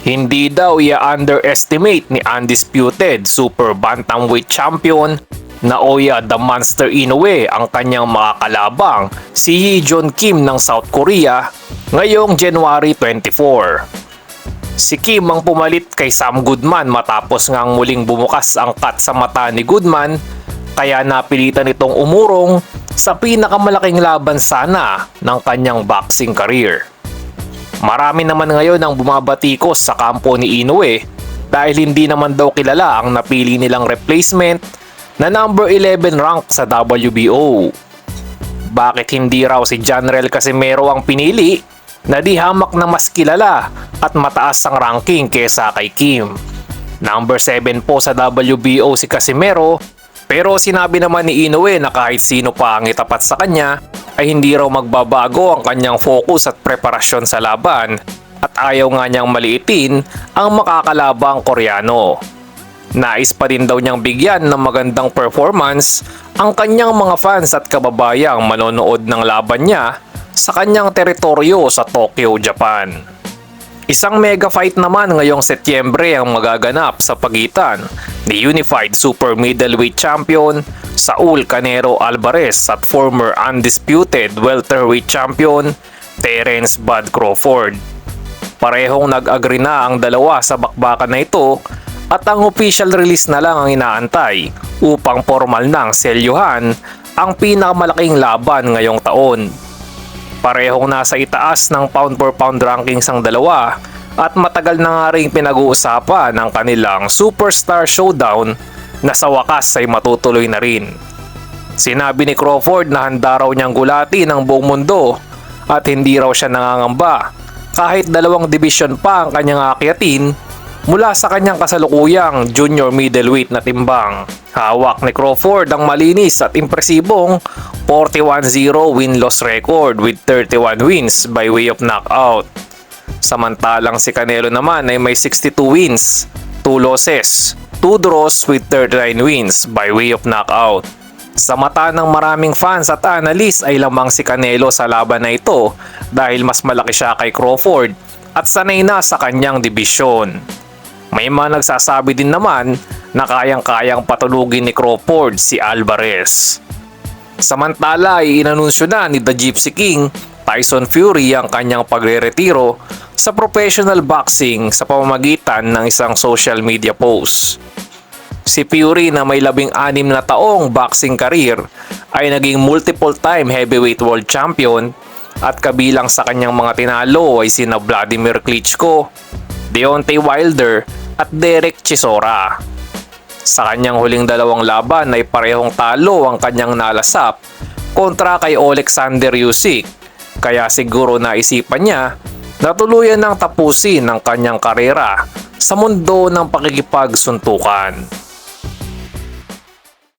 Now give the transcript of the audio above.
Hindi daw i-underestimate ni undisputed super bantamweight champion Naoya the Monster Inoue ang kanyang makakalabang si Hee Jeon Kim ng South Korea ngayong January 24. Si Kim ang pumalit kay Sam Goodman matapos ngang muling bumukas ang cut sa mata ni Goodman, kaya napilitan itong umurong sa pinakamalaking laban sana ng kanyang boxing career. Marami naman ngayon ang bumabatikos sa kampo ni Inoue dahil hindi naman daw kilala ang napili nilang replacement na number 11 rank sa WBO. Bakit hindi raw si Janrel Casimero ang pinili na di hamak na mas kilala at mataas ang ranking kesa kay Kim? Number 7 po sa WBO si Casimero, pero sinabi naman ni Inoue na kahit sino pa ang itapat sa kanya ay hindi raw magbabago ang kanyang focus at preparasyon sa laban at ayaw nga niyang maliitin ang makakalabang Koreano. Nais pa din daw niyang bigyan ng magandang performance ang kanyang mga fans at kababayang manonood ng laban niya sa kanyang teritoryo sa Tokyo, Japan. Isang mega fight naman ngayong Setyembre ang magaganap sa pagitan ni Unified Super Middleweight Champion Saul Canelo Alvarez at former undisputed welterweight champion Terence Bud Crawford. Parehong nag-agree na ang dalawa sa bakbakan na ito at ang official release na lang ang inaantay upang formal nang selyuhan ang pinakamalaking laban ngayong taon. Parehong nasa itaas ng pound for pound rankings ang dalawa at matagal na nga rin pinag-uusapan ng kanilang superstar showdown na sa wakas ay matutuloy na rin. Sinabi ni Crawford na handa raw niyang gulatin ang buong mundo at hindi raw siya nangangamba kahit 2 division pa ang kanyang aakyatin mula sa kanyang kasalukuyang junior middleweight na timbang. Hawak ni Crawford ang malinis at impresibong 41-0 win-loss record with 31 wins by way of knockout. Samantalang si Canelo naman ay may 62 wins, 2 losses, 2 draws with 39 wins by way of knockout. Sa mata ng maraming fans at analyst ay lamang si Canelo sa laban na ito dahil mas malaki siya kay Crawford at sanay na sa kanyang dibisyon. May mga nagsasabi din naman na kayang-kayang patulugin ni Crawford si Alvarez. Samantala ay inanunsyo na ni The Gypsy King Tyson Fury ang kanyang pagre-retiro sa professional boxing sa pamamagitan ng isang social media post. Si Fury na may 16 na taong boxing career ay naging multiple time heavyweight world champion at kabilang sa kanyang mga tinalo ay sina Vladimir Klitschko, Deontay Wilder at Derek Chisora. Sa kanyang huling 2 laban ay parehong talo ang kanyang nalasap kontra kay Alexander Usyk, kaya siguro naisipan niya na tuluyan ng tapusin ang kanyang karera sa mundo ng pakikipagsuntukan.